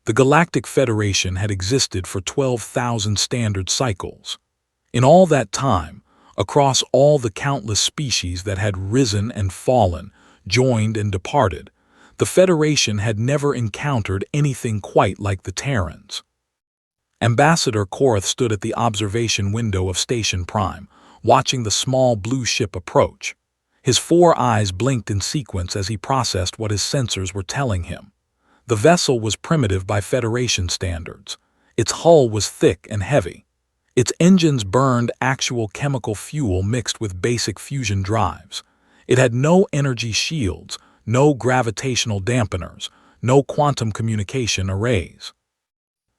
The Galactic Federation had existed for 12,000 standard cycles. In all that time, across all the countless species that had risen and fallen, joined and departed, the Federation had never encountered anything quite like the Terrans. Ambassador Korath stood at the observation window of Station Prime, watching the small blue ship approach. His 4 eyes blinked in sequence as he processed what his sensors were telling him. The vessel was primitive by Federation standards. Its hull was thick and heavy. Its engines burned actual chemical fuel mixed with basic fusion drives. It had no energy shields, no gravitational dampeners, no quantum communication arrays.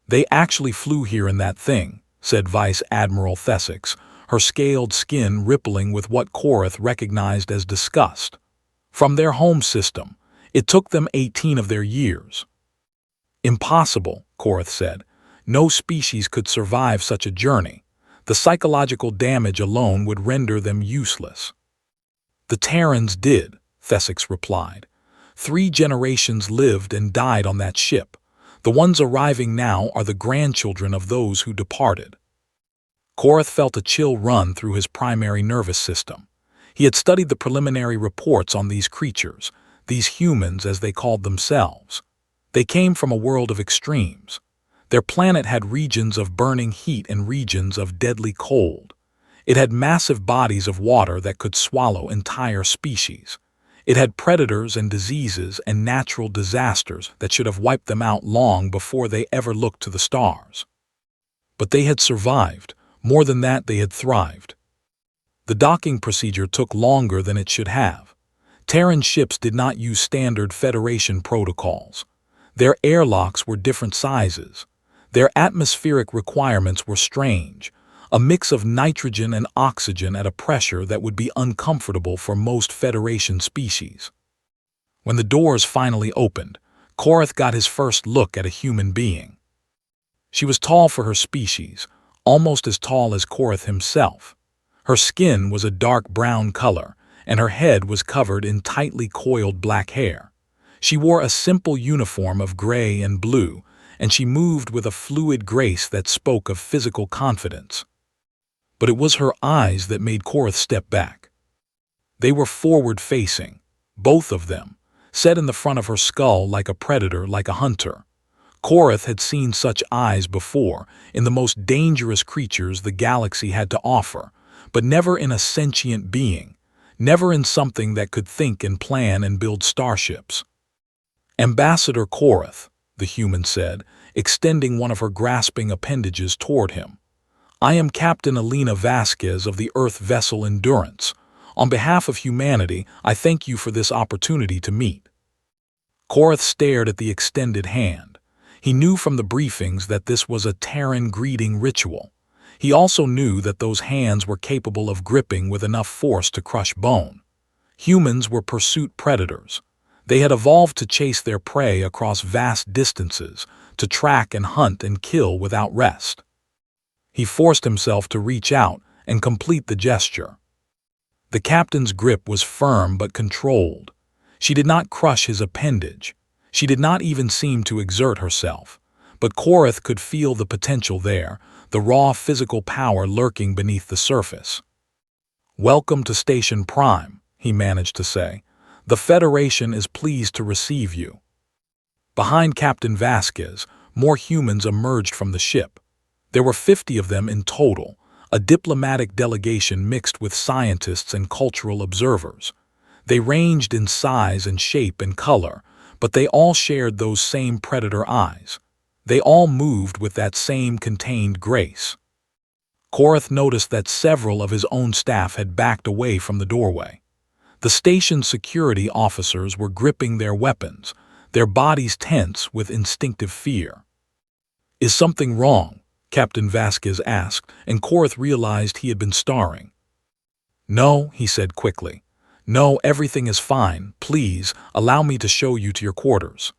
"They actually flew here in that thing," said Vice Admiral Thesix, her scaled skin rippling with what Korath recognized as disgust. "From their home system. It took them 18 of their years." "Impossible," Korath said. "No species could survive such a journey. The psychological damage alone would render them useless." "The Terrans did," Thesix replied. 3 generations lived and died on that ship. The ones arriving now are the grandchildren of those who departed." Korath felt a chill run through his primary nervous system. He had studied the preliminary reports on these creatures, these humans as they called themselves. They came from a world of extremes. Their planet had regions of burning heat and regions of deadly cold. It had massive bodies of water that could swallow entire species. It had predators and diseases and natural disasters that should have wiped them out long before they ever looked to the stars. But they had survived. More than that, they had thrived. The docking procedure took longer than it should have. Terran ships did not use standard Federation protocols. Their airlocks were different sizes. Their atmospheric requirements were strange, a mix of nitrogen and oxygen at a pressure that would be uncomfortable for most Federation species. When the doors finally opened, Korath got his first look at a human being. She was tall for her species, almost as tall as Korath himself. Her skin was a dark brown color, and her head was covered in tightly coiled black hair. She wore a simple uniform of gray and blue, and she moved with a fluid grace that spoke of physical confidence. But it was her eyes that made Korath step back. They were forward-facing, both of them, set in the front of her skull like a predator, like a hunter. Korath had seen such eyes before, in the most dangerous creatures the galaxy had to offer, but never in a sentient being, never in something that could think and plan and build starships. "Ambassador Korath," the human said, extending one of her grasping appendages toward him. "I am Captain Elena Vasquez of the Earth vessel Endurance. On behalf of humanity, I thank you for this opportunity to meet." Korath stared at the extended hand. He knew from the briefings that this was a Terran greeting ritual. He also knew that those hands were capable of gripping with enough force to crush bone. Humans were pursuit predators. They had evolved to chase their prey across vast distances, to track and hunt and kill without rest. He forced himself to reach out and complete the gesture. The captain's grip was firm but controlled. She did not crush his appendage. She did not even seem to exert herself. But Korath could feel the potential there, the raw physical power lurking beneath the surface. "Welcome to Station Prime," he managed to say. "The Federation is pleased to receive you." Behind Captain Vasquez, more humans emerged from the ship. There were 50 of them in total, a diplomatic delegation mixed with scientists and cultural observers. They ranged in size and shape and color, but they all shared those same predator eyes. They all moved with that same contained grace. Korath noticed that several of his own staff had backed away from the doorway. The station's security officers were gripping their weapons, their bodies tense with instinctive fear. "Is something wrong?" Captain Vasquez asked, and Korath realized he had been starring. "No," he said quickly. "No, everything is fine. Please, allow me to show you to your quarters."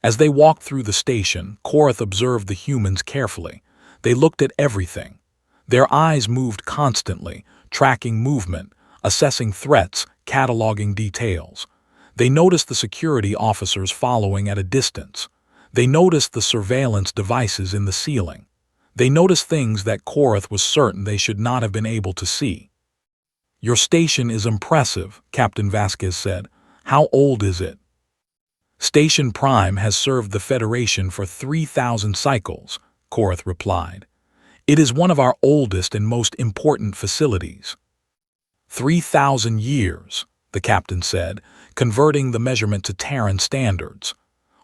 As they walked through the station, Korath observed the humans carefully. They looked at everything. Their eyes moved constantly, tracking movement, assessing threats, cataloging details. They noticed the security officers following at a distance. They noticed the surveillance devices in the ceiling. They noticed things that Korath was certain they should not have been able to see. "Your station is impressive," Captain Vasquez said. "How old is it?" "Station Prime has served the Federation for 3,000 cycles," Korath replied. "It is one of our oldest and most important facilities." 3,000 years, the captain said, converting the measurement to Terran standards.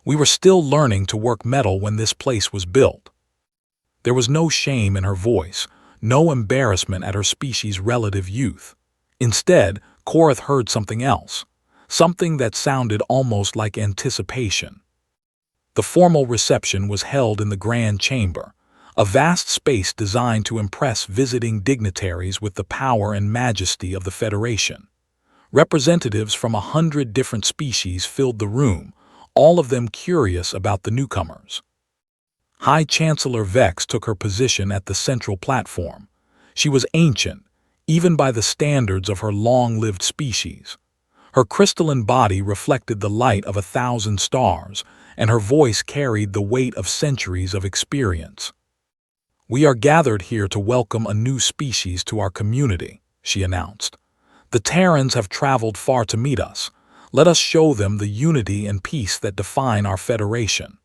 "We were still learning to work metal when this place was built." There was no shame in her voice, no embarrassment at her species' relative youth. Instead, Korath heard something else, something that sounded almost like anticipation. The formal reception was held in the Grand Chamber, a vast space designed to impress visiting dignitaries with the power and majesty of the Federation. Representatives from 100 different species filled the room, all of them curious about the newcomers. High Chancellor Vex took her position at the central platform. She was ancient, even by the standards of her long-lived species. Her crystalline body reflected the light of 1,000 stars, and her voice carried the weight of centuries of experience. "We are gathered here to welcome a new species to our community," she announced. "The Terrans have traveled far to meet us. Let us show them the unity and peace that define our Federation."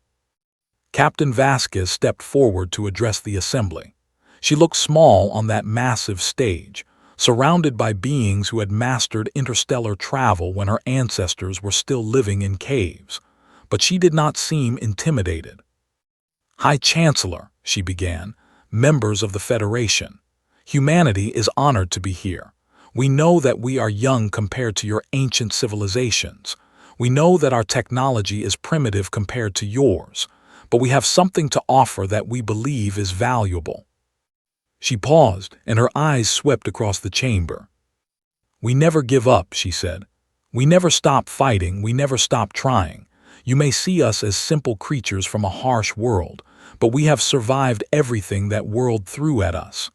Captain Vasquez stepped forward to address the assembly. She looked small on that massive stage, surrounded by beings who had mastered interstellar travel when her ancestors were still living in caves. But she did not seem intimidated. "High Chancellor," she began, "members of the Federation, humanity is honored to be here. We know that we are young compared to your ancient civilizations. We know that our technology is primitive compared to yours, but we have something to offer that we believe is valuable." She paused, and her eyes swept across the chamber. "We never give up," she said. "We never stop fighting, we never stop trying. You may see us as simple creatures from a harsh world, but we have survived everything that world threw at us.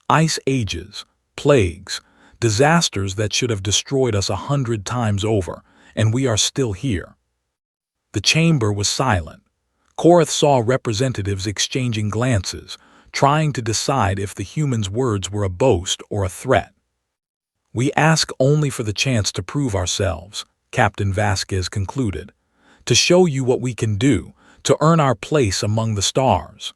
Ice ages, plagues, disasters that should have destroyed us 100 times over, and we are still here." The chamber was silent. Korath saw representatives exchanging glances, trying to decide if the humans' words were a boast or a threat. "We ask only for the chance to prove ourselves," Captain Vasquez concluded, "to show you what we can do, to earn our place among the stars."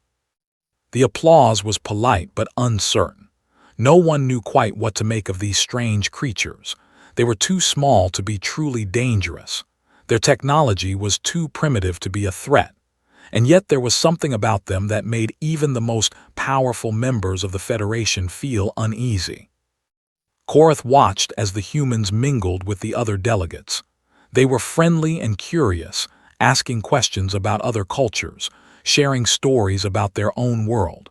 The applause was polite but uncertain. No one knew quite what to make of these strange creatures. They were too small to be truly dangerous. Their technology was too primitive to be a threat. And yet there was something about them that made even the most powerful members of the Federation feel uneasy. Korath watched as the humans mingled with the other delegates. They were friendly and curious, asking questions about other cultures, sharing stories about their own world.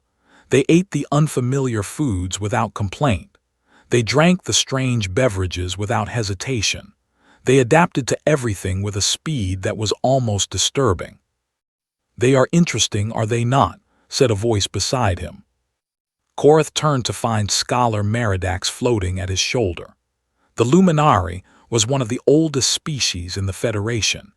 They ate the unfamiliar foods without complaint. They drank the strange beverages without hesitation. They adapted to everything with a speed that was almost disturbing. "They are interesting, are they not?" said a voice beside him. Korath turned to find Scholar Meridax floating at his shoulder. The Luminari was one of the oldest species in the Federation,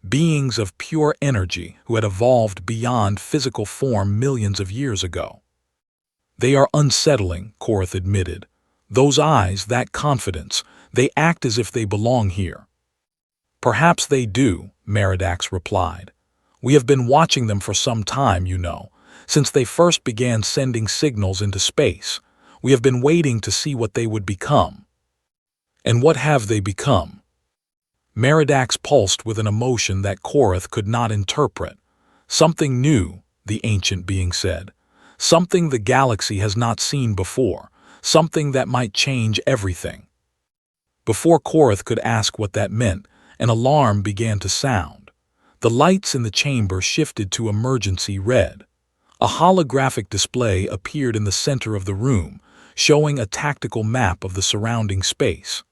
beings of pure energy who had evolved beyond physical form millions of years ago. "They are unsettling," Korath admitted. "Those eyes, that confidence, they act as if they belong here." "Perhaps they do," Meridax replied. "We have been watching them for some time, you know, since they first began sending signals into space. We have been waiting to see what they would become." "And what have they become?" Meridax pulsed with an emotion that Korath could not interpret. "Something new," the ancient being said. "Something the galaxy has not seen before. Something that might change everything." Before Korath could ask what that meant, an alarm began to sound. The lights in the chamber shifted to emergency red. A holographic display appeared in the center of the room, showing a tactical map of the surrounding space.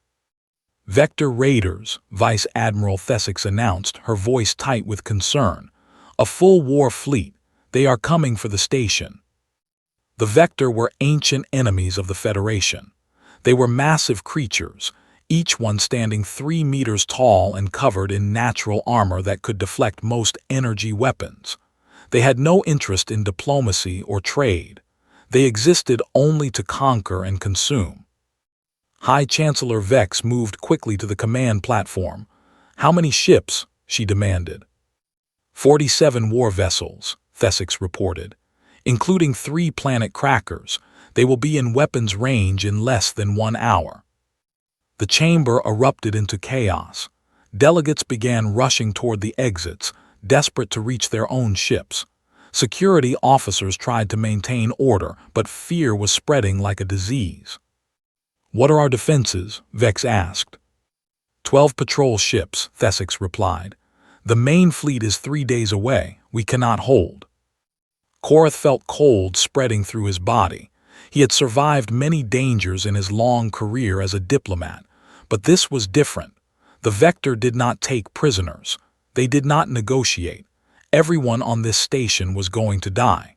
"Vector Raiders," Vice Admiral Thesix announced, her voice tight with concern. "A full war fleet. They are coming for the station." The Vector were ancient enemies of the Federation. They were massive creatures, each one standing 3 meters tall and covered in natural armor that could deflect most energy weapons. They had no interest in diplomacy or trade. They existed only to conquer and consume. High Chancellor Vex moved quickly to the command platform. "How many ships?" she demanded. 47 war vessels, Thesix reported, including 3 planet crackers. They will be in weapons range in less than 1 hour. The chamber erupted into chaos. Delegates began rushing toward the exits, desperate to reach their own ships. Security officers tried to maintain order, but fear was spreading like a disease. "What are our defenses?" Vex asked. 12 patrol ships, Thesix replied. "The main fleet is 3 days away. We cannot hold." Korath felt cold spreading through his body. He had survived many dangers in his long career as a diplomat, but this was different. The Vector did not take prisoners. They did not negotiate. Everyone on this station was going to die.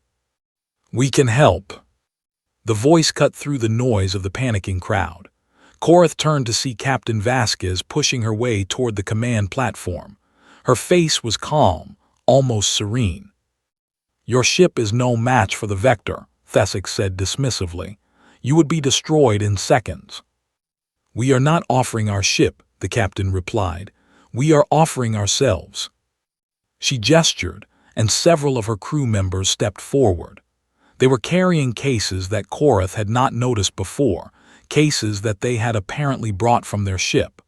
"We can help." The voice cut through the noise of the panicking crowd. Korath turned to see Captain Vasquez pushing her way toward the command platform. Her face was calm, almost serene. "Your ship is no match for the Vector," Thesix said dismissively. "You would be destroyed in seconds." "We are not offering our ship," the captain replied. "We are offering ourselves." She gestured, and several of her crew members stepped forward. They were carrying cases that Korath had not noticed before, cases that they had apparently brought from their ship.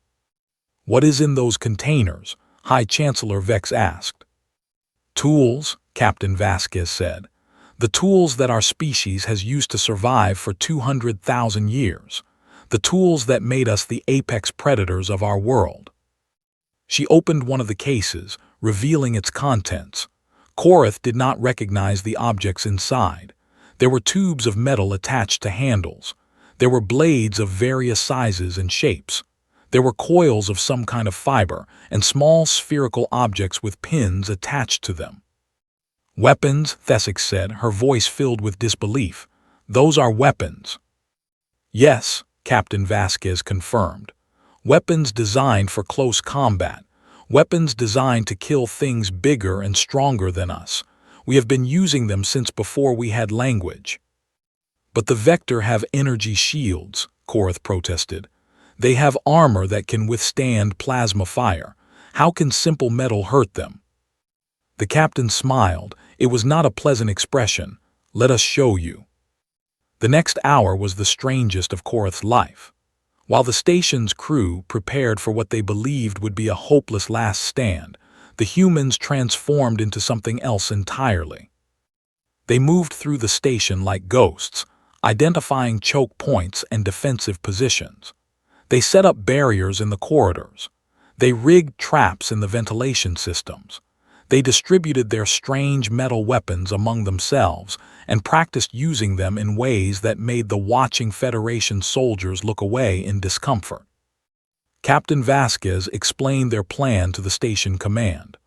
"What is in those containers?" High Chancellor Vex asked. "Tools," Captain Vasquez said. "The tools that our species has used to survive for 200,000 years. The tools that made us the apex predators of our world." She opened one of the cases, revealing its contents. Korath did not recognize the objects inside. There were tubes of metal attached to handles. There were blades of various sizes and shapes. There were coils of some kind of fiber, and small spherical objects with pins attached to them. "Weapons," Thesix said, her voice filled with disbelief. "Those are weapons." "Yes," Captain Vasquez confirmed. "Weapons designed for close combat. Weapons designed to kill things bigger and stronger than us. We have been using them since before we had language." "But the Vector have energy shields," Korath protested. "They have armor that can withstand plasma fire. How can simple metal hurt them?" The captain smiled. It was not a pleasant expression. "Let us show you." The next hour was the strangest of Korath's life. While the station's crew prepared for what they believed would be a hopeless last stand, the humans transformed into something else entirely. They moved through the station like ghosts, identifying choke points and defensive positions. They set up barriers in the corridors. They rigged traps in the ventilation systems. They distributed their strange metal weapons among themselves and practiced using them in ways that made the watching Federation soldiers look away in discomfort. Captain Vasquez explained their plan to the station command.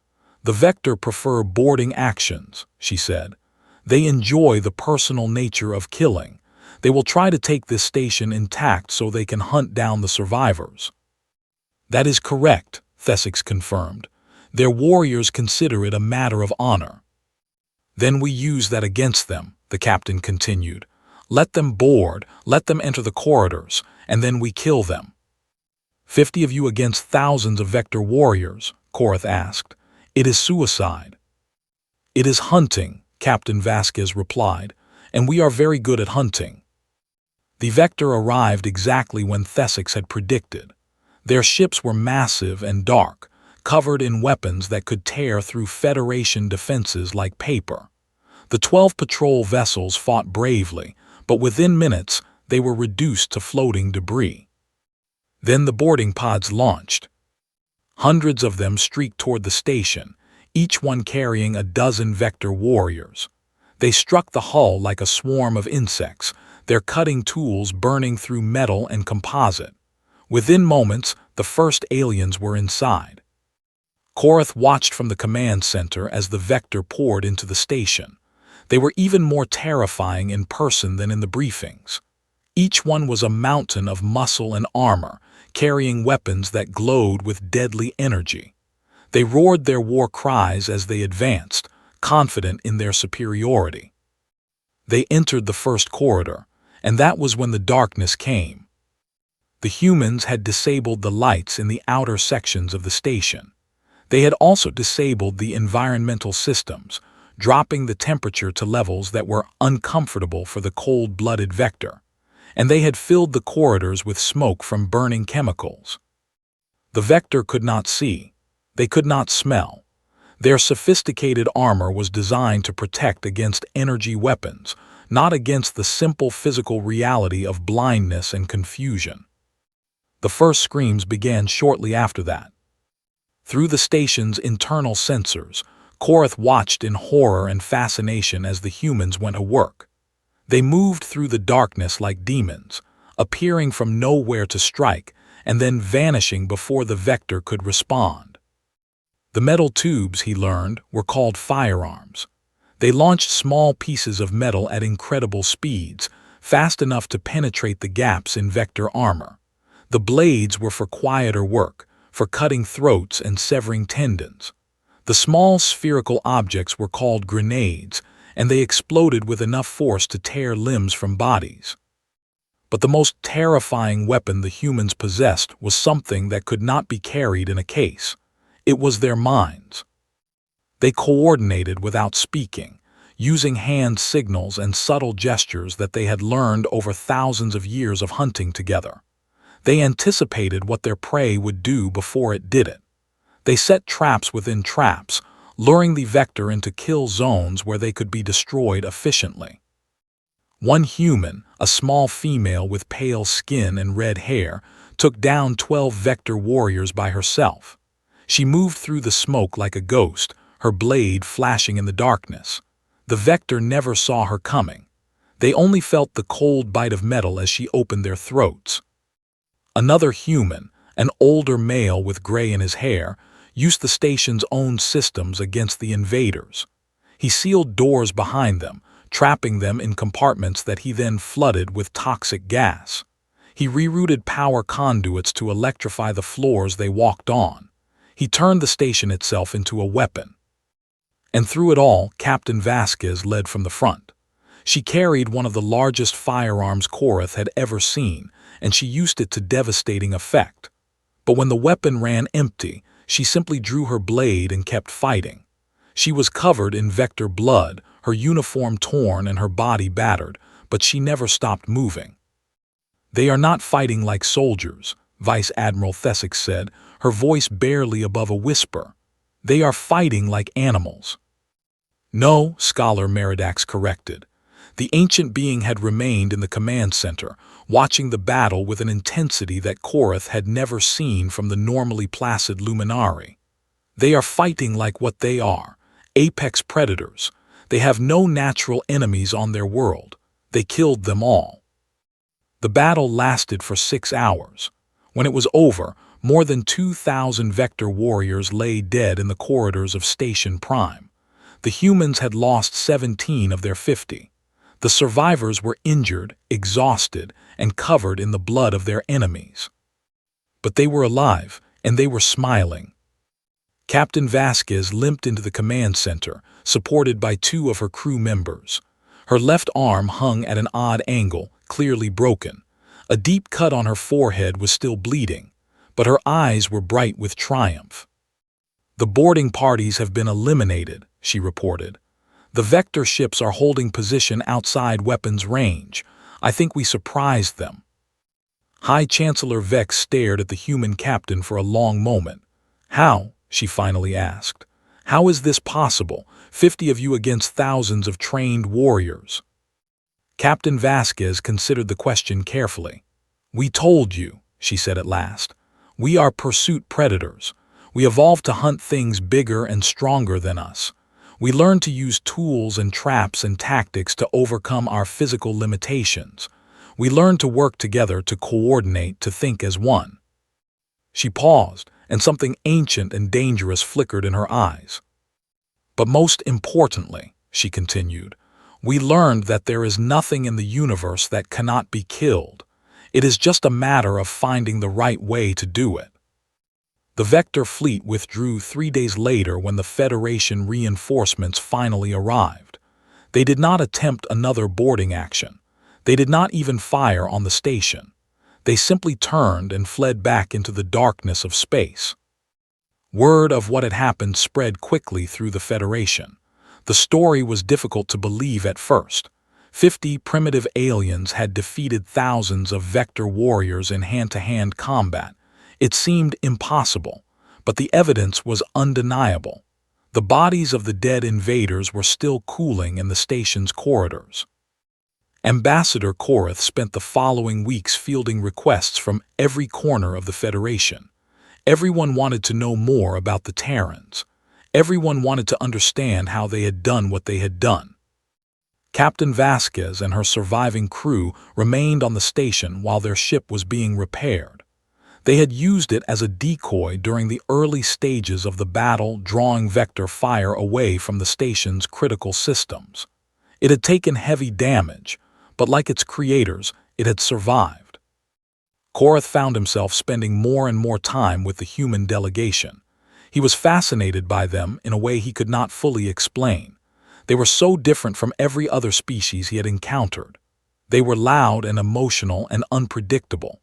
"The Vector prefer boarding actions," she said. "They enjoy the personal nature of killing. They will try to take this station intact so they can hunt down the survivors." "That is correct," Thesix confirmed. "Their warriors consider it a matter of honor." "Then we use that against them," the captain continued. "Let them board, let them enter the corridors, and then we kill them." 50 of you against thousands of Vector warriors?" Korath asked. "It is suicide." "It is hunting," Captain Vasquez replied, "and we are very good at hunting." The Vector arrived exactly when Thesix had predicted. Their ships were massive and dark, covered in weapons that could tear through Federation defenses like paper. The 12 patrol vessels fought bravely, but within minutes they were reduced to floating debris. Then the boarding pods launched. Hundreds of them streaked toward the station, each one carrying a dozen Vector warriors. They struck the hull like a swarm of insects, their cutting tools burning through metal and composite. Within moments, the first aliens were inside. Korath watched from the command center as the Vector poured into the station. They were even more terrifying in person than in the briefings. Each one was a mountain of muscle and armor, carrying weapons that glowed with deadly energy. They roared their war cries as they advanced, confident in their superiority. They entered the first corridor, and that was when the darkness came. The humans had disabled the lights in the outer sections of the station. They had also disabled the environmental systems, dropping the temperature to levels that were uncomfortable for the cold-blooded Vector, and they had filled the corridors with smoke from burning chemicals. The Vector could not see. They could not smell. Their sophisticated armor was designed to protect against energy weapons, not against the simple physical reality of blindness and confusion. The first screams began shortly after that. Through the station's internal sensors, Korath watched in horror and fascination as the humans went to work. They moved through the darkness like demons, appearing from nowhere to strike and then vanishing before the Vector could respond. The metal tubes, he learned, were called firearms. They launched small pieces of metal at incredible speeds, fast enough to penetrate the gaps in Vector armor. The blades were for quieter work, for cutting throats and severing tendons. The small spherical objects were called grenades, and they exploded with enough force to tear limbs from bodies. But the most terrifying weapon the humans possessed was something that could not be carried in a case. It was their minds. They coordinated without speaking, using hand signals and subtle gestures that they had learned over thousands of years of hunting together. They anticipated what their prey would do before it did it. They set traps within traps, luring the Vector into kill zones where they could be destroyed efficiently. One human, a small female with pale skin and red hair, took down 12 Vector warriors by herself. She moved through the smoke like a ghost, her blade flashing in the darkness. The Vector never saw her coming. They only felt the cold bite of metal as she opened their throats. Another human, an older male with gray in his hair, used the station's own systems against the invaders. He sealed doors behind them, trapping them in compartments that he then flooded with toxic gas. He rerouted power conduits to electrify the floors they walked on. He turned the station itself into a weapon. And through it all, Captain Vasquez led from the front. She carried one of the largest firearms Korath had ever seen, and she used it to devastating effect. But when the weapon ran empty, she simply drew her blade and kept fighting. She was covered in Vector blood, her uniform torn and her body battered, but she never stopped moving. "They are not fighting like soldiers," Vice Admiral Thesic said, her voice barely above a whisper. "They are fighting like animals." "No," Scholar Meridax corrected. The ancient being had remained in the command center, watching the battle with an intensity that Korath had never seen from the normally placid Luminari. "They are fighting like what they are, apex predators. They have no natural enemies on their world. They killed them all." The battle lasted for 6 hours. When it was over, more than 2,000 Vector warriors lay dead in the corridors of Station Prime. The humans had lost 17 of their 50. The survivors were injured, exhausted, and covered in the blood of their enemies. But they were alive, and they were smiling. Captain Vasquez limped into the command center, supported by 2 of her crew members. Her left arm hung at an odd angle, clearly broken. A deep cut on her forehead was still bleeding, but her eyes were bright with triumph. "The boarding parties have been eliminated," she reported. "The Vector ships are holding position outside weapons range. I think we surprised them." High Chancellor Vex stared at the human captain for a long moment. "How?" she finally asked. "How is this possible? 50 of you against thousands of trained warriors." Captain Vasquez considered the question carefully. "We told you," she said at last. "We are pursuit predators. We evolved to hunt things bigger and stronger than us. We learned to use tools and traps and tactics to overcome our physical limitations. We learned to work together, to coordinate, to think as one." She paused, and something ancient and dangerous flickered in her eyes. "But most importantly," she continued, We learned that there is nothing in the universe that cannot be killed. It is just a matter of finding the right way to do it. The Vector fleet withdrew 3 days later when the Federation reinforcements finally arrived. They did not attempt another boarding action. They did not even fire on the station. They simply turned and fled back into the darkness of space. Word of what had happened spread quickly through the Federation. The story was difficult to believe at first. 50 primitive aliens had defeated thousands of Vector warriors in hand-to-hand combat. It seemed impossible, but the evidence was undeniable. The bodies of the dead invaders were still cooling in the station's corridors. Ambassador Korath spent the following weeks fielding requests from every corner of the Federation. Everyone wanted to know more about the Terrans. Everyone wanted to understand how they had done what they had done. Captain Vasquez and her surviving crew remained on the station while their ship was being repaired. They had used it as a decoy during the early stages of the battle, drawing Vector fire away from the station's critical systems. It had taken heavy damage, but like its creators, it had survived. Korath found himself spending more and more time with the human delegation. He was fascinated by them in a way he could not fully explain. They were so different from every other species he had encountered. They were loud and emotional and unpredictable.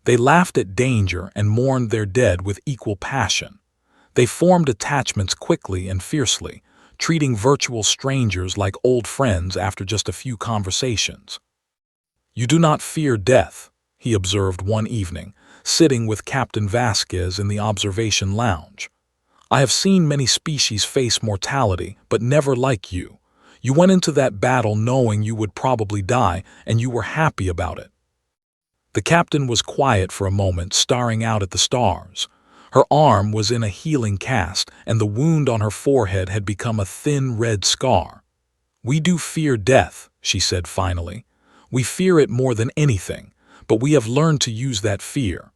They laughed at danger and mourned their dead with equal passion. They formed attachments quickly and fiercely, treating virtual strangers like old friends after just a few conversations. "You do not fear death," he observed one evening, sitting with Captain Vasquez in the observation lounge. "I have seen many species face mortality, but never like you. You went into that battle knowing you would probably die, and you were happy about it." The captain was quiet for a moment, staring out at the stars. Her arm was in a healing cast, and the wound on her forehead had become a thin red scar. "We do fear death," she said finally. "We fear it more than anything, but we have learned to use that fear."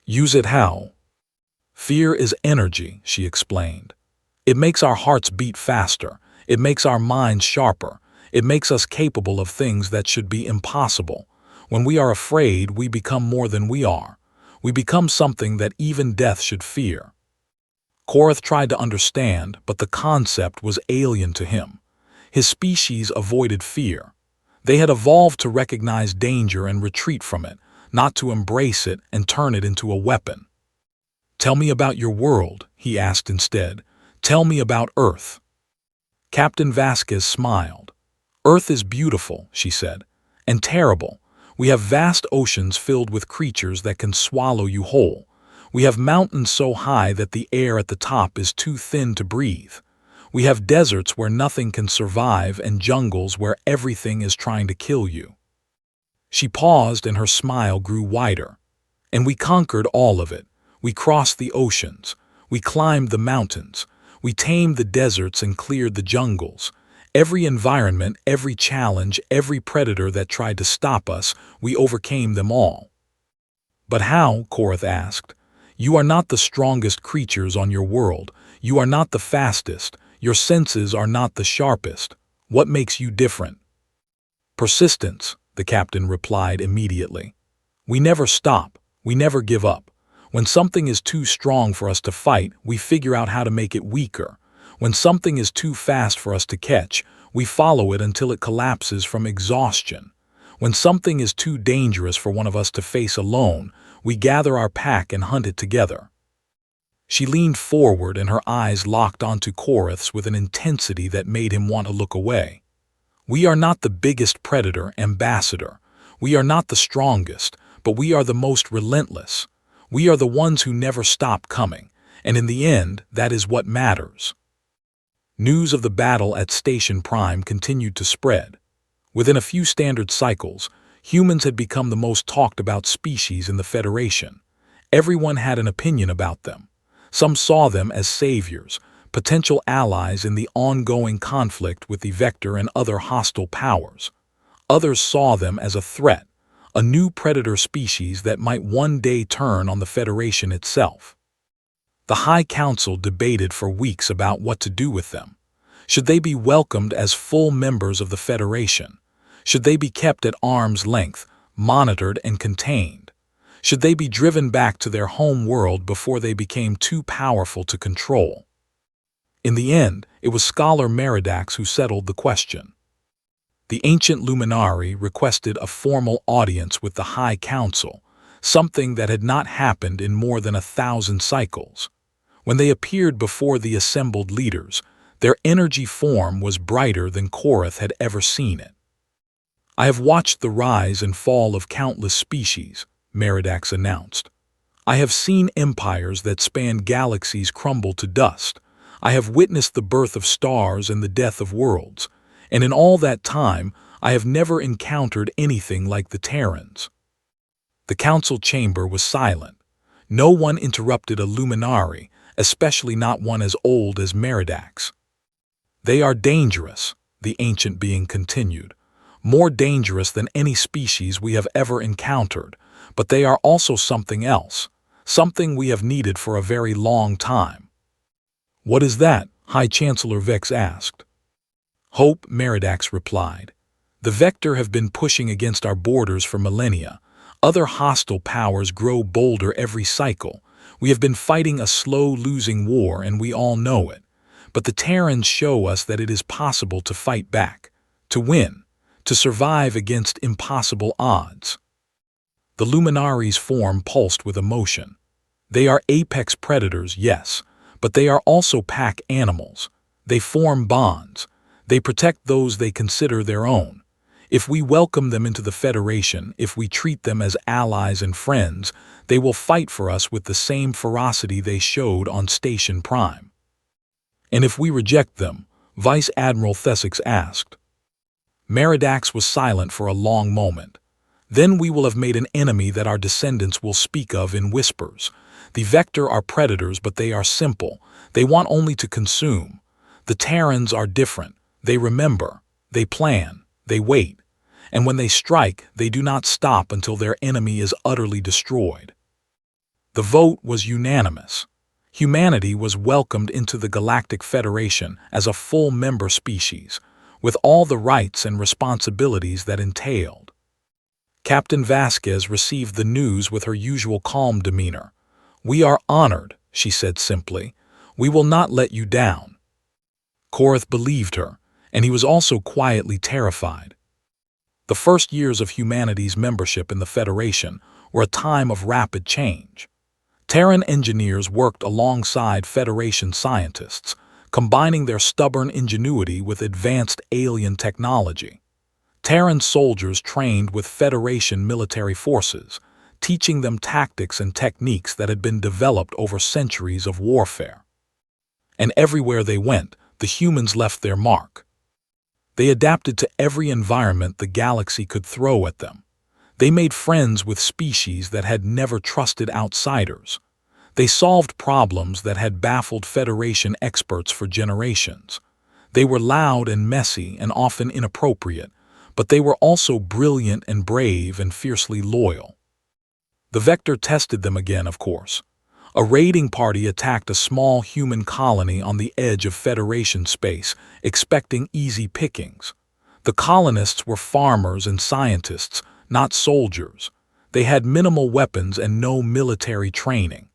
"Use it how?" "Fear is energy," she explained. "It makes our hearts beat faster. It makes our minds sharper. It makes us capable of things that should be impossible. When we are afraid, we become more than we are. We become something that even death should fear." Korath tried to understand, but the concept was alien to him. His species avoided fear. They had evolved to recognize danger and retreat from it, not to embrace it and turn it into a weapon. "Tell me about your world," he asked instead. "Tell me about Earth." Captain Vasquez smiled. "Earth is beautiful," she said, "and terrible. We have vast oceans filled with creatures that can swallow you whole. We have mountains so high that the air at the top is too thin to breathe. We have deserts where nothing can survive and jungles where everything is trying to kill you." She paused and her smile grew wider. "And we conquered all of it. We crossed the oceans. We climbed the mountains. We tamed the deserts and cleared the jungles. Every environment, every challenge, every predator that tried to stop us, we overcame them all." "But how?" Korath asked. "You are not the strongest creatures on your world. You are not the fastest. Your senses are not the sharpest. What makes you different?" "Persistence," the captain replied immediately. "We never stop. We never give up. When something is too strong for us to fight, we figure out how to make it weaker. When something is too fast for us to catch, we follow it until it collapses from exhaustion. When something is too dangerous for one of us to face alone, we gather our pack and hunt it together." She leaned forward and her eyes locked onto Korath's with an intensity that made him want to look away. "We are not the biggest predator, Ambassador. We are not the strongest, but we are the most relentless. We are the ones who never stop coming, and in the end, that is what matters." News of the battle at Station Prime continued to spread. Within a few standard cycles, humans had become the most talked about species in the Federation. Everyone had an opinion about them. Some saw them as saviors, potential allies in the ongoing conflict with the Vector and other hostile powers. Others saw them as a threat, a new predator species that might one day turn on the Federation itself. The High Council debated for weeks about what to do with them. Should they be welcomed as full members of the Federation? Should they be kept at arm's length, monitored and contained? Should they be driven back to their home world before they became too powerful to control? In the end, it was Scholar Meridax who settled the question. The ancient luminary requested a formal audience with the High Council, something that had not happened in more than 1,000 cycles. When they appeared before the assembled leaders, their energy form was brighter than Korath had ever seen it. "I have watched the rise and fall of countless species," Meridax announced. "I have seen empires that span galaxies crumble to dust. I have witnessed the birth of stars and the death of worlds, and in all that time I have never encountered anything like the Terrans." The council chamber was silent. No one interrupted a luminary, especially not one as old as Meridax. "They are dangerous," the ancient being continued, "more dangerous than any species we have ever encountered, but they are also something else, something we have needed for a very long time." "What is that?" High Chancellor Vex asked. "Hope," Meridax replied. "The Vector have been pushing against our borders for millennia. Other hostile powers grow bolder every cycle. We have been fighting a slow losing war and we all know it. But the Terrans show us that it is possible to fight back, to win, to survive against impossible odds." The luminary's form pulsed with emotion. "They are apex predators, yes, but they are also pack animals. They form bonds. They protect those they consider their own. If we welcome them into the Federation, if we treat them as allies and friends, they will fight for us with the same ferocity they showed on Station Prime." "And if we reject them?" Vice Admiral Thesix asked. Meridax was silent for a long moment. "Then we will have made an enemy that our descendants will speak of in whispers. The Vector are predators, but they are simple. They want only to consume. The Terrans are different. They remember, they plan, they wait. And when they strike, they do not stop until their enemy is utterly destroyed." The vote was unanimous. Humanity was welcomed into the Galactic Federation as a full member species, with all the rights and responsibilities that entailed. Captain Vasquez received the news with her usual calm demeanor. "We are honored," she said simply. "We will not let you down." Korath believed her, and he was also quietly terrified. The first years of humanity's membership in the Federation were a time of rapid change. Terran engineers worked alongside Federation scientists, combining their stubborn ingenuity with advanced alien technology. Terran soldiers trained with Federation military forces, teaching them tactics and techniques that had been developed over centuries of warfare. And everywhere they went, the humans left their mark. They adapted to every environment the galaxy could throw at them. They made friends with species that had never trusted outsiders. They solved problems that had baffled Federation experts for generations. They were loud and messy and often inappropriate, but they were also brilliant and brave and fiercely loyal. The Vector tested them again, of course. A raiding party attacked a small human colony on the edge of Federation space, expecting easy pickings. The colonists were farmers and scientists, not soldiers. They had minimal weapons and no military training.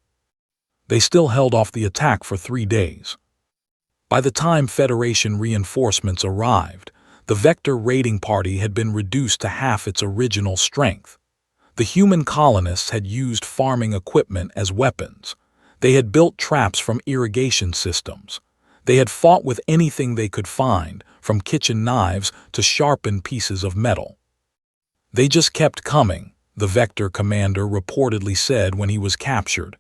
They still held off the attack for 3 days. By the time Federation reinforcements arrived, the Vector raiding party had been reduced to half its original strength. The human colonists had used farming equipment as weapons. They had built traps from irrigation systems. They had fought with anything they could find, from kitchen knives to sharpened pieces of metal. "They just kept coming," the Vector commander reportedly said when he was captured.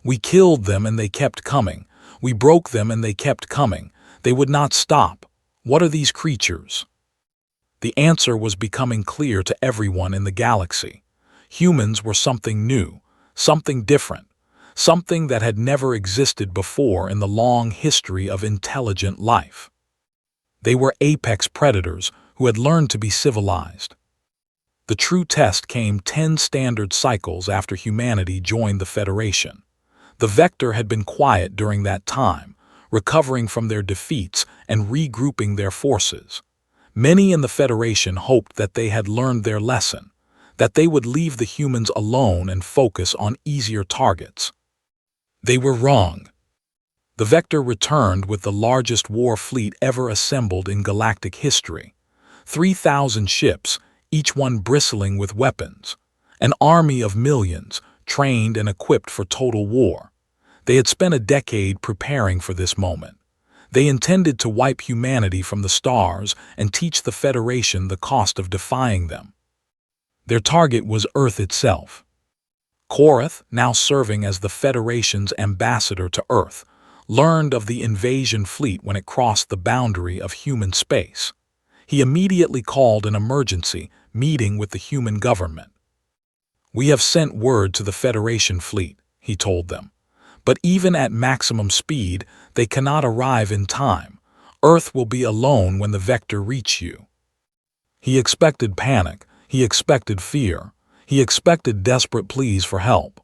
"We killed them and they kept coming. We broke them and they kept coming. They would not stop. What are these creatures?" The answer was becoming clear to everyone in the galaxy. Humans were something new, something different, something that had never existed before in the long history of intelligent life. They were apex predators who had learned to be civilized. The true test came 10 standard cycles after humanity joined the Federation. The Vector had been quiet during that time, recovering from their defeats and regrouping their forces. Many in the Federation hoped that they had learned their lesson, that they would leave the humans alone and focus on easier targets. They were wrong. The Vector returned with the largest war fleet ever assembled in galactic history. 3,000 ships, each one bristling with weapons. An army of millions, trained and equipped for total war. They had spent a decade preparing for this moment. They intended to wipe humanity from the stars and teach the Federation the cost of defying them. Their target was Earth itself. Korath, now serving as the Federation's ambassador to Earth, learned of the invasion fleet when it crossed the boundary of human space. He immediately called an emergency meeting with the human government. "We have sent word to the Federation fleet," he told them. "But even at maximum speed, they cannot arrive in time. Earth will be alone when the Vector reach you." He expected panic. He expected fear. He expected desperate pleas for help.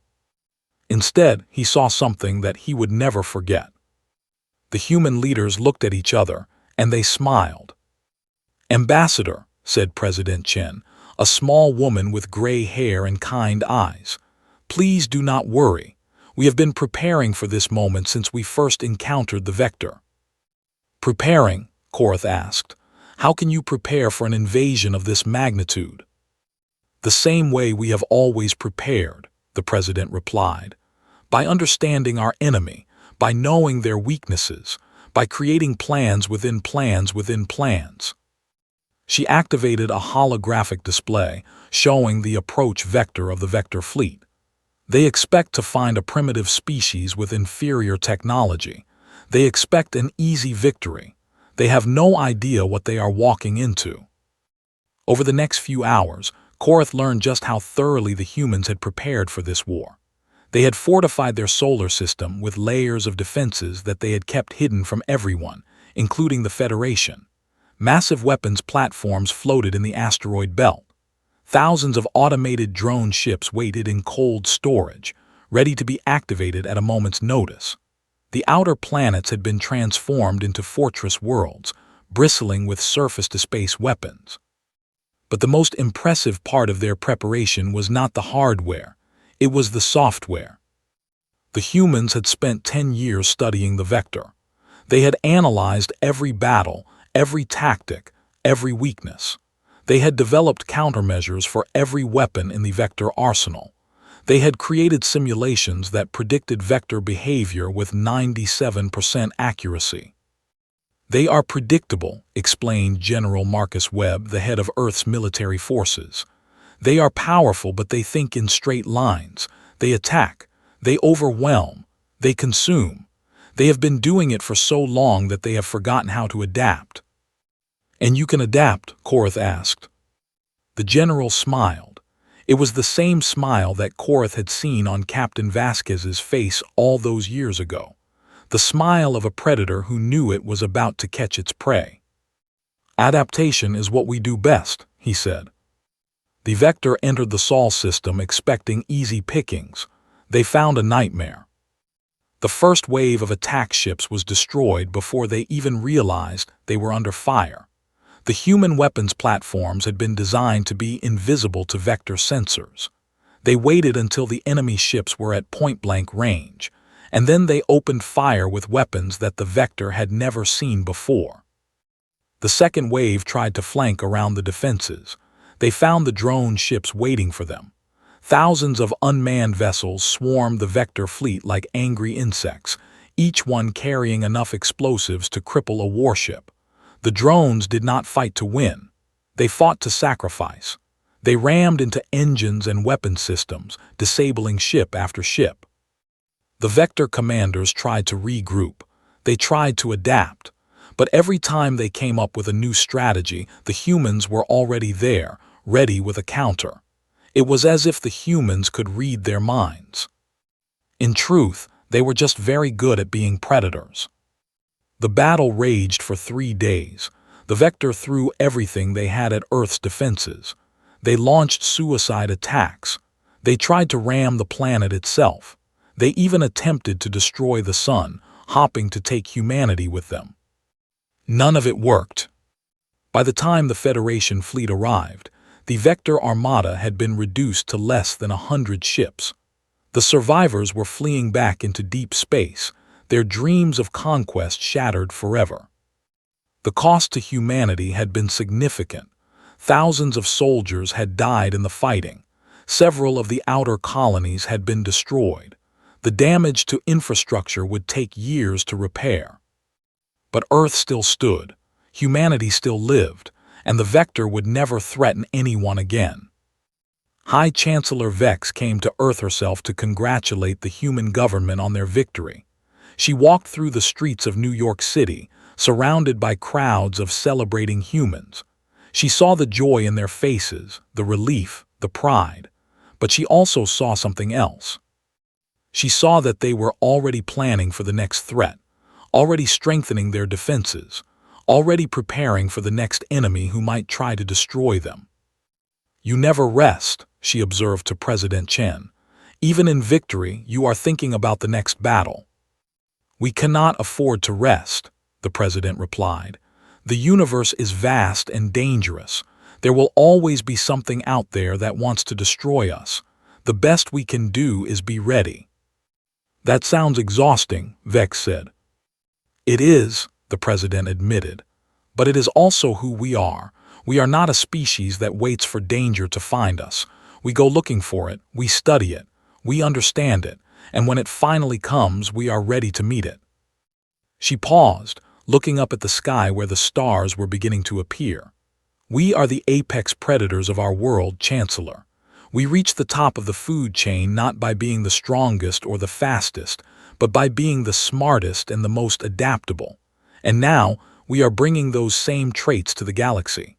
Instead, he saw something that he would never forget. The human leaders looked at each other, and they smiled. "Ambassador," said President Chen, a small woman with gray hair and kind eyes, "please do not worry. We have been preparing for this moment since we first encountered the Vector." "Preparing?" Korath asked. "How can you prepare for an invasion of this magnitude?" "The same way we have always prepared," the president replied. "By understanding our enemy, by knowing their weaknesses, by creating plans within plans within plans." She activated a holographic display showing the approach vector of the Vector fleet. They expect to find a primitive species with inferior technology. They expect an easy victory. They have no idea what they are walking into. Over the next few hours, Korath learned just how thoroughly the humans had prepared for this war. They had fortified their solar system with layers of defenses that they had kept hidden from everyone, including the Federation. Massive weapons platforms floated in the asteroid belt. Thousands of automated drone ships waited in cold storage, ready to be activated at a moment's notice. The outer planets had been transformed into fortress worlds, bristling with surface-to-space weapons. But the most impressive part of their preparation was not the hardware, it was the software. The humans had spent 10 years studying the Vector. They had analyzed every battle, every tactic, every weakness. They had developed countermeasures for every weapon in the Vector arsenal. They had created simulations that predicted Vector behavior with 97% accuracy. "They are predictable," explained General Marcus Webb, the head of Earth's military forces. "They are powerful, but they think in straight lines. They attack. They overwhelm. They consume. They have been doing it for so long that they have forgotten how to adapt." "And you can adapt?" Korath asked. The general smiled. It was the same smile that Korath had seen on Captain Vasquez's face all those years ago. The smile of a predator who knew it was about to catch its prey. "Adaptation is what we do best," he said. The Vector entered the Sol system expecting easy pickings. They found a nightmare. The first wave of attack ships was destroyed before they even realized they were under fire. The human weapons platforms had been designed to be invisible to Vector sensors. They waited until the enemy ships were at point-blank range, and then they opened fire with weapons that the Vector had never seen before. The second wave tried to flank around the defenses. They found the drone ships waiting for them. Thousands of unmanned vessels swarmed the Vector fleet like angry insects, each one carrying enough explosives to cripple a warship. The drones did not fight to win. They fought to sacrifice. They rammed into engines and weapon systems, disabling ship after ship. The Vector commanders tried to regroup. They tried to adapt. But every time they came up with a new strategy, the humans were already there, ready with a counter. It was as if the humans could read their minds. In truth, they were just very good at being predators. The battle raged for 3 days. The Vector threw everything they had at Earth's defenses. They launched suicide attacks. They tried to ram the planet itself. They even attempted to destroy the sun, hopping to take humanity with them. None of it worked. By the time the Federation fleet arrived, the Vector Armada had been reduced to less than 100 ships. The survivors were fleeing back into deep space, their dreams of conquest shattered forever. The cost to humanity had been significant. Thousands of soldiers had died in the fighting. Several of the outer colonies had been destroyed. The damage to infrastructure would take years to repair. But Earth still stood, humanity still lived, and the Vector would never threaten anyone again. High Chancellor Vex came to Earth herself to congratulate the human government on their victory. She walked through the streets of New York City, surrounded by crowds of celebrating humans. She saw the joy in their faces, the relief, the pride, but she also saw something else. She saw that they were already planning for the next threat, already strengthening their defenses, already preparing for the next enemy who might try to destroy them. "You never rest," she observed to President Chen. "Even in victory, you are thinking about the next battle." "We cannot afford to rest," the president replied. "The universe is vast and dangerous. There will always be something out there that wants to destroy us. The best we can do is be ready." "That sounds exhausting," Vex said. "It is," the president admitted, "but it is also who we are. We are not a species that waits for danger to find us. We go looking for it, we study it, we understand it, and when it finally comes, we are ready to meet it." She paused, looking up at the sky where the stars were beginning to appear. "We are the apex predators of our world, Chancellor. We reach the top of the food chain not by being the strongest or the fastest, but by being the smartest and the most adaptable. And now, we are bringing those same traits to the galaxy."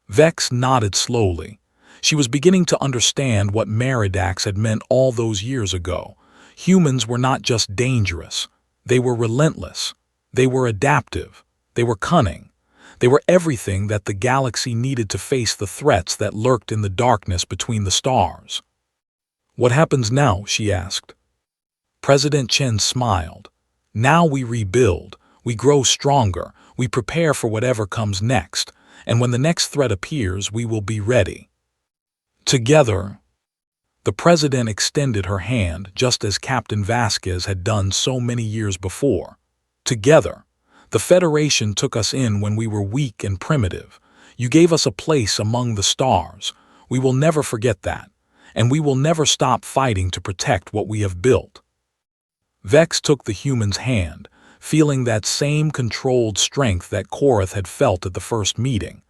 Vex nodded slowly. She was beginning to understand what Meridax had meant all those years ago. Humans were not just dangerous. They were relentless. They were adaptive. They were cunning. They were everything that the galaxy needed to face the threats that lurked in the darkness between the stars. "What happens now?" she asked. President Chen smiled. "Now we rebuild. We grow stronger. We prepare for whatever comes next. And when the next threat appears, we will be ready." Together, the president extended her hand just as Captain Vasquez had done so many years before. "Together, the Federation took us in when we were weak and primitive. You gave us a place among the stars. We will never forget that, and we will never stop fighting to protect what we have built." Vex took the human's hand, feeling that same controlled strength that Korath had felt at the first meeting.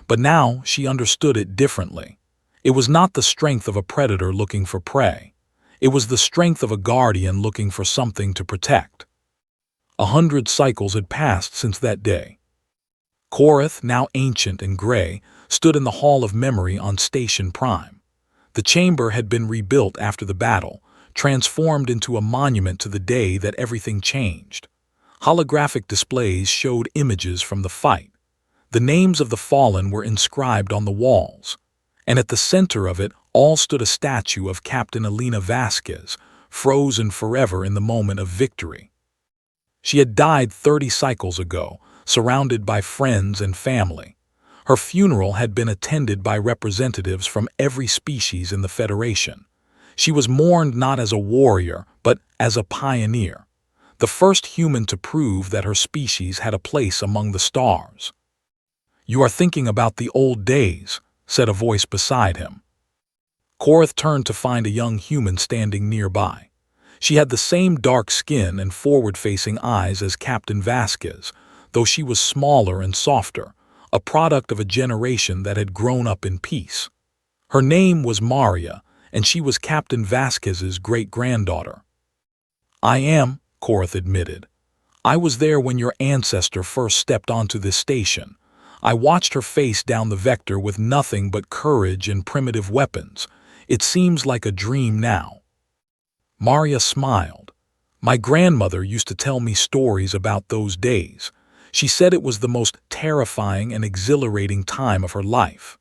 But now she understood it differently. It was not the strength of a predator looking for prey. It was the strength of a guardian looking for something to protect. 100 cycles had passed since that day. Korath, now ancient and gray, stood in the Hall of Memory on Station Prime. The chamber had been rebuilt after the battle, transformed into a monument to the day that everything changed. Holographic displays showed images from the fight. The names of the fallen were inscribed on the walls, and at the center of it all stood a statue of Captain Elena Vasquez, frozen forever in the moment of victory. She had died 30 cycles ago, surrounded by friends and family. Her funeral had been attended by representatives from every species in the Federation. She was mourned not as a warrior, but as a pioneer, the first human to prove that her species had a place among the stars. "You are thinking about the old days," said a voice beside him. Korath turned to find a young human standing nearby. She had the same dark skin and forward-facing eyes as Captain Vasquez, though she was smaller and softer, a product of a generation that had grown up in peace. Her name was Maria, and she was Captain Vasquez's great-granddaughter. "I am," Korath admitted. "I was there when your ancestor first stepped onto this station. I watched her face down the Vector with nothing but courage and primitive weapons. It seems like a dream now." Maria smiled. "My grandmother used to tell me stories about those days. She said it was the most terrifying and exhilarating time of her life."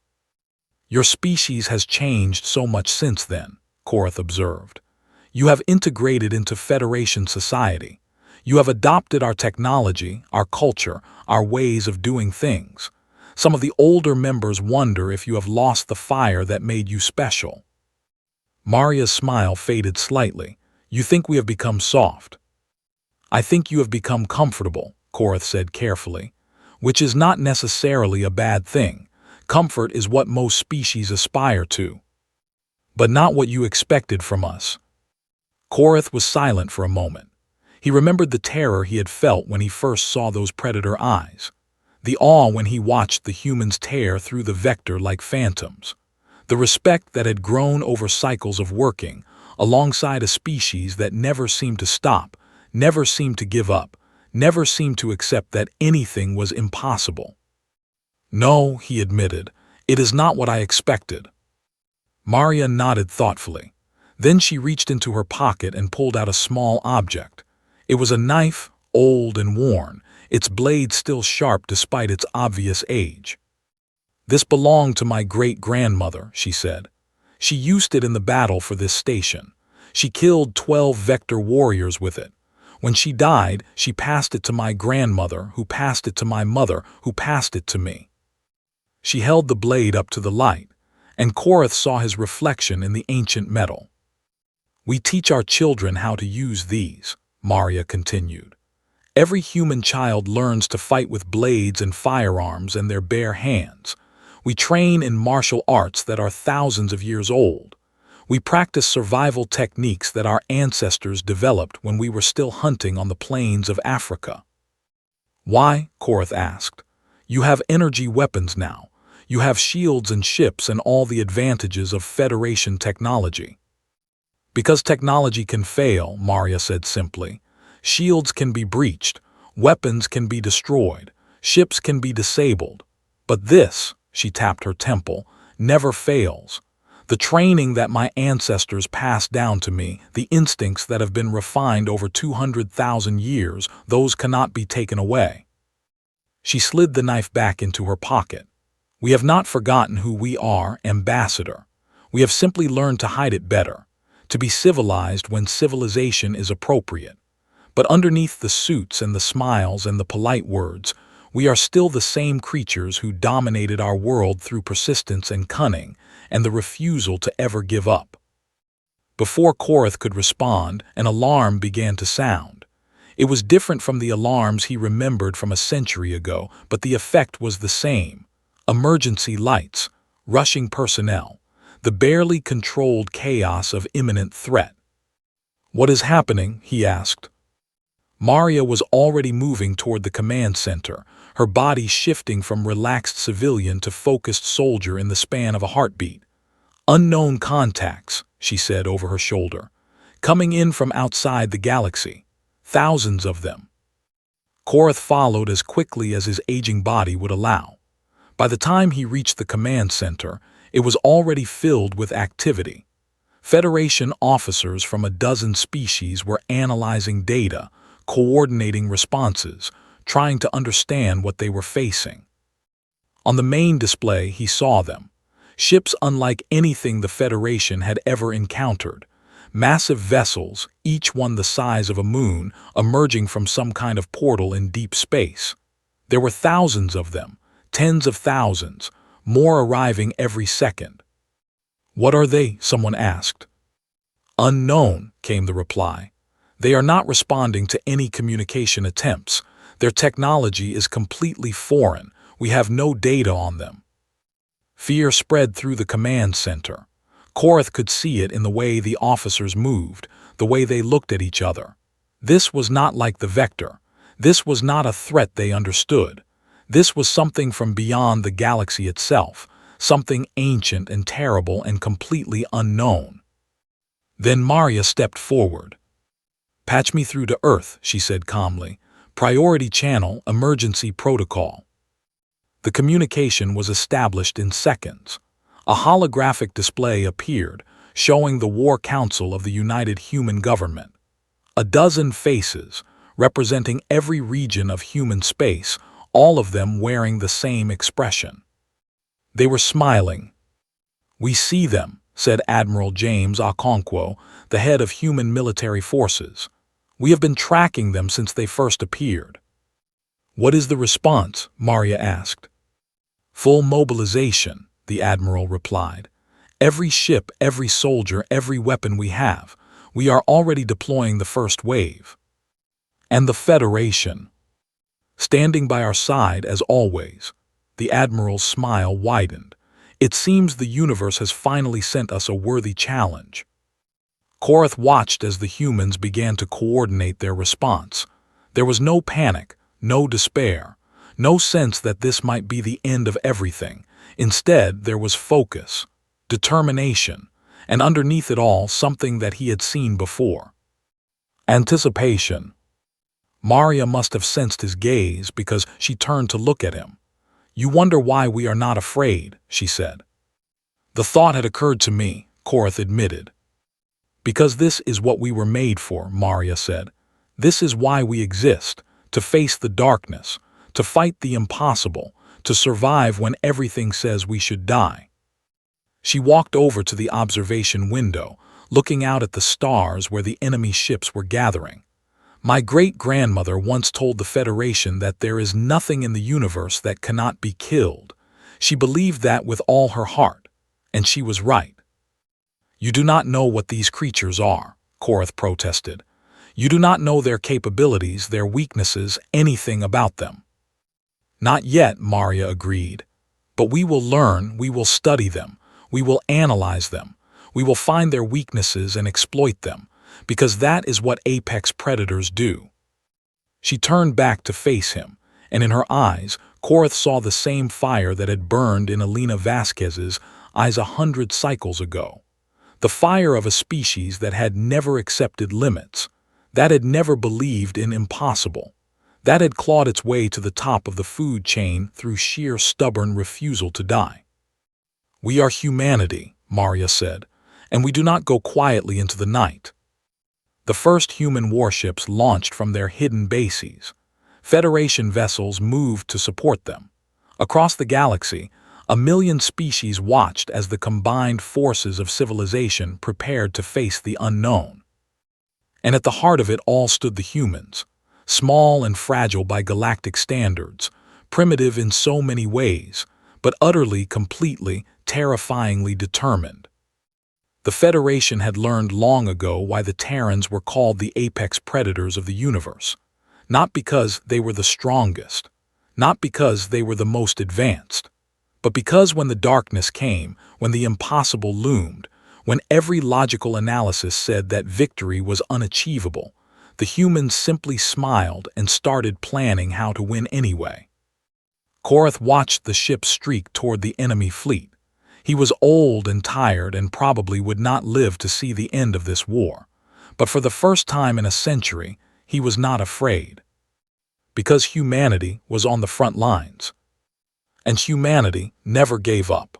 "Your species has changed so much since then," Korath observed. "You have integrated into Federation society. You have adopted our technology, our culture, our ways of doing things. Some of the older members wonder if you have lost the fire that made you special." Maria's smile faded slightly. "You think we have become soft." "I think you have become comfortable," Korath said carefully, "which is not necessarily a bad thing. Comfort is what most species aspire to. But not what you expected from us." Korath was silent for a moment. He remembered the terror he had felt when he first saw those predator eyes, the awe when he watched the humans tear through the vector like phantoms, the respect that had grown over cycles of working alongside a species that never seemed to stop, never seemed to give up, never seemed to accept that anything was impossible. "No," he admitted, "it is not what I expected." Maria nodded thoughtfully. Then she reached into her pocket and pulled out a small object. It was a knife, old and worn, its blade still sharp despite its obvious age. "This belonged to my great-grandmother," she said. "She used it in the battle for this station. She killed 12 vector warriors with it. When she died, she passed it to my grandmother, who passed it to my mother, who passed it to me." She held the blade up to the light, and Korath saw his reflection in the ancient metal. "We teach our children how to use these," Maria continued. "Every human child learns to fight with blades and firearms in their bare hands. We train in martial arts that are thousands of years old. We practice survival techniques that our ancestors developed when we were still hunting on the plains of Africa." "Why?" Korath asked. "You have energy weapons now. You have shields and ships and all the advantages of Federation technology." "Because technology can fail," Maria said simply. "Shields can be breached, weapons can be destroyed, ships can be disabled. But this," she tapped her temple, "never fails. The training that my ancestors passed down to me, the instincts that have been refined over 200,000 years, those cannot be taken away." She slid the knife back into her pocket. "We have not forgotten who we are, Ambassador. We have simply learned to hide it better, to be civilized when civilization is appropriate. But underneath the suits and the smiles and the polite words, we are still the same creatures who dominated our world through persistence and cunning, and the refusal to ever give up." Before Korath could respond, an alarm began to sound. It was different from the alarms he remembered from a century ago, but the effect was the same. Emergency lights, rushing personnel, the barely controlled chaos of imminent threat. "What is happening?" he asked. Maria was already moving toward the command center, her body shifting from relaxed civilian to focused soldier in the span of a heartbeat. "Unknown contacts," she said over her shoulder, "coming in from outside the galaxy. Thousands of them." Korath followed as quickly as his aging body would allow. By the time he reached the command center, it was already filled with activity. Federation officers from a dozen species were analyzing data, coordinating responses, trying to understand what they were facing. On the main display, he saw them. Ships unlike anything the Federation had ever encountered. Massive vessels, each one the size of a moon, emerging from some kind of portal in deep space. There were thousands of them, tens of thousands, more arriving every second. "What are they?" someone asked. "Unknown," came the reply. "They are not responding to any communication attempts. Their technology is completely foreign. We have no data on them." Fear spread through the command center. Korath could see it in the way the officers moved, the way they looked at each other. This was not like the Vector. This was not a threat they understood. This was something from beyond the galaxy itself, something ancient and terrible and completely unknown. Then Maria stepped forward. "Patch me through to Earth," she said calmly. "Priority channel, emergency protocol." The communication was established in seconds. A holographic display appeared, showing the War Council of the United Human Government. A dozen faces, representing every region of human space, all of them wearing the same expression. They were smiling. "We see them," said Admiral James Okonkwo, the head of human military forces. We have been tracking them since they first appeared." "What is the response?" Maria asked. "Full mobilization," the admiral replied. "Every ship, every soldier, every weapon we have. We are already deploying the first wave." "And the Federation?" "Standing by our side as always." The admiral's smile widened. "It seems the universe has finally sent us a worthy challenge." Korath watched as the humans began to coordinate their response. There was no panic, no despair, no sense that this might be the end of everything. Instead, there was focus, determination, and underneath it all, something that he had seen before. Anticipation. Maria must have sensed his gaze because she turned to look at him. "You wonder why we are not afraid," she said. "The thought had occurred to me," Korath admitted. "Because this is what we were made for," Maria said. "This is why we exist, to face the darkness, to fight the impossible, to survive when everything says we should die." She walked over to the observation window, looking out at the stars where the enemy ships were gathering. "My great-grandmother once told the Federation that there is nothing in the universe that cannot be killed. She believed that with all her heart, and she was right." "You do not know what these creatures are," Korath protested. "You do not know their capabilities, their weaknesses, anything about them." "Not yet," Maria agreed. "But we will learn, we will study them, we will analyze them, we will find their weaknesses and exploit them, because that is what apex predators do." She turned back to face him, and in her eyes, Korath saw the same fire that had burned in Elena Vasquez's eyes 100 cycles ago. The fire of a species that had never accepted limits, that had never believed in impossible, that had clawed its way to the top of the food chain through sheer stubborn refusal to die. "We are humanity," Maria said, "and we do not go quietly into the night." The first human warships launched from their hidden bases. Federation vessels moved to support them. Across the galaxy, 1,000,000 species watched as the combined forces of civilization prepared to face the unknown. And at the heart of it all stood the humans, small and fragile by galactic standards, primitive in so many ways, but utterly, completely, terrifyingly determined. The Federation had learned long ago why the Terrans were called the apex predators of the universe. Not because they were the strongest, not because they were the most advanced, but because when the darkness came, when the impossible loomed, when every logical analysis said that victory was unachievable, the humans simply smiled and started planning how to win anyway. Korath watched the ship streak toward the enemy fleet. He was old and tired and probably would not live to see the end of this war. But for the first time in a century, he was not afraid. Because humanity was on the front lines. And humanity never gave up.